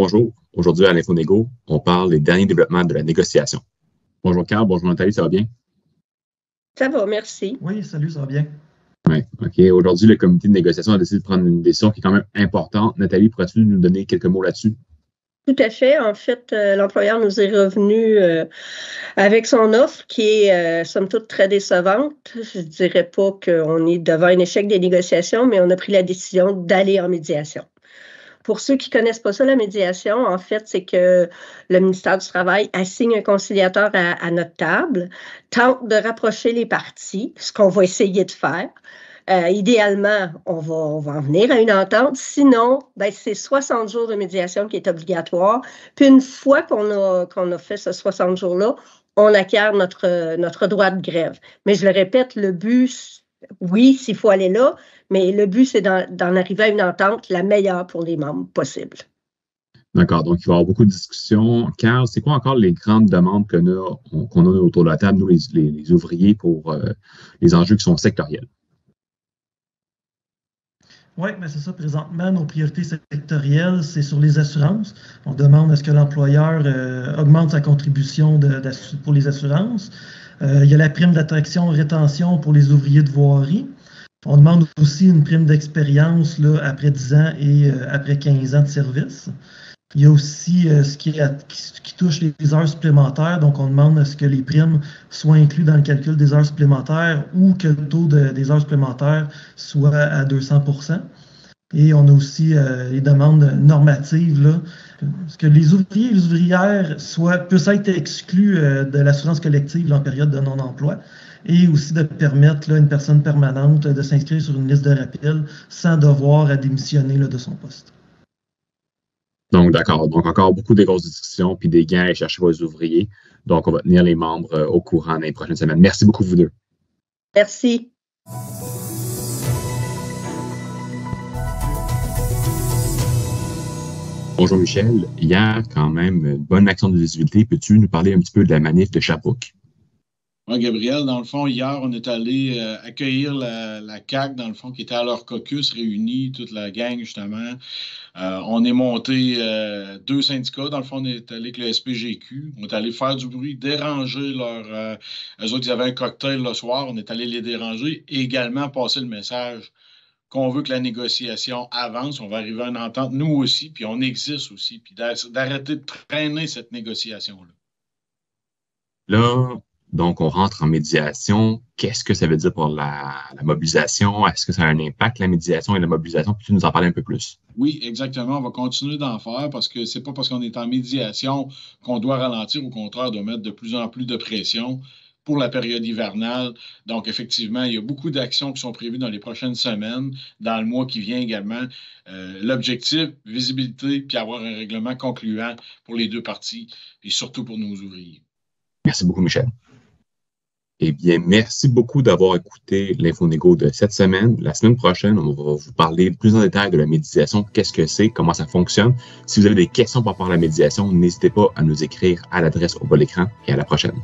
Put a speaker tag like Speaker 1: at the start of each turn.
Speaker 1: Bonjour. Aujourd'hui à l'InfoNégo, on parle des derniers développements de la négociation. Bonjour Carl, bonjour Nathalie, ça va bien?
Speaker 2: Ça va, merci.
Speaker 3: Oui, salut, ça va bien.
Speaker 1: Oui, OK. Aujourd'hui, le comité de négociation a décidé de prendre une décision qui est quand même importante. Nathalie, pourrais-tu nous donner quelques mots là-dessus?
Speaker 2: Tout à fait. En fait, l'employeur nous est revenu avec son offre qui est, somme toute, très décevante. Je ne dirais pas qu'on est devant un échec des négociations, mais on a pris la décision d'aller en médiation. Pour ceux qui ne connaissent pas ça, la médiation, en fait, c'est que le ministère du Travail assigne un conciliateur à notre table, tente de rapprocher les parties, ce qu'on va essayer de faire. Idéalement, on va en venir à une entente. Sinon, c'est 60 jours de médiation qui est obligatoire. Puis une fois qu'on a fait ce 60 jours-là, on acquiert notre droit de grève. Mais je le répète, le but, oui, s'il faut aller là, mais le but, c'est d'en arriver à une entente la meilleure pour les membres possible.
Speaker 1: D'accord, donc il va y avoir beaucoup de discussions. Carl, c'est quoi encore les grandes demandes qu'on a autour de la table, nous, les ouvriers, pour les enjeux qui sont sectoriels?
Speaker 3: Oui, mais c'est ça. Présentement, nos priorités sectorielles, c'est sur les assurances. On demande à ce que l'employeur augmente sa contribution pour les assurances. Il y a la prime d'attraction-rétention pour les ouvriers de voirie. On demande aussi une prime d'expérience après 10 ans et après 15 ans de service. Il y a aussi ce qui touche les heures supplémentaires. Donc, on demande à ce que les primes soient incluses dans le calcul des heures supplémentaires ou que le taux des heures supplémentaires soit à 200%. Et on a aussi les demandes normatives, là, parce que les ouvriers et les ouvrières puissent être exclus de l'assurance collective en période de non-emploi, et aussi de permettre à une personne permanente de s'inscrire sur une liste de rappel sans devoir à démissionner de son poste.
Speaker 1: Donc, d'accord. Donc, encore beaucoup de grosses discussions puis des gains à chercher pour les ouvriers. Donc, on va tenir les membres au courant dans les prochaines semaines. Merci beaucoup, vous deux.
Speaker 2: Merci.
Speaker 1: Bonjour Michel. Hier, quand même, une bonne action de visibilité. Peux-tu nous parler un petit peu de la manif de Sherbrooke?
Speaker 4: Oui, Gabriel, dans le fond, hier, on est allé accueillir la CAQ, dans le fond, qui était à leur caucus réunis, toute la gang, justement. On est monté 2 syndicats. Dans le fond, on est allé avec le SPGQ. On est allé faire du bruit, déranger eux autres, ils avaient un cocktail le soir. On est allé les déranger et également passer le message qu'on veut que la négociation avance. On va arriver à une entente, nous aussi, puis on existe aussi, puis d'arrêter de traîner cette négociation-là.
Speaker 1: Là, donc, on rentre en médiation. Qu'est-ce que ça veut dire pour la mobilisation? Est-ce que ça a un impact, la médiation et la mobilisation? Peux-tu nous en parler un peu plus?
Speaker 4: Oui, exactement. On va continuer d'en faire parce que c'est pas parce qu'on est en médiation qu'on doit ralentir. Au contraire, on doit mettre de plus en plus de pression pour la période hivernale. Donc, effectivement, il y a beaucoup d'actions qui sont prévues dans les prochaines semaines, dans le mois qui vient également. L'objectif, visibilité, puis avoir un règlement concluant pour les deux parties et surtout pour nos ouvriers.
Speaker 1: Merci beaucoup, Michel. Eh bien, merci beaucoup d'avoir écouté l'InfoNégo de cette semaine. La semaine prochaine, on va vous parler plus en détail de la médiation, qu'est-ce que c'est, comment ça fonctionne. Si vous avez des questions par rapport à la médiation, n'hésitez pas à nous écrire à l'adresse au bas de l'écran et à la prochaine.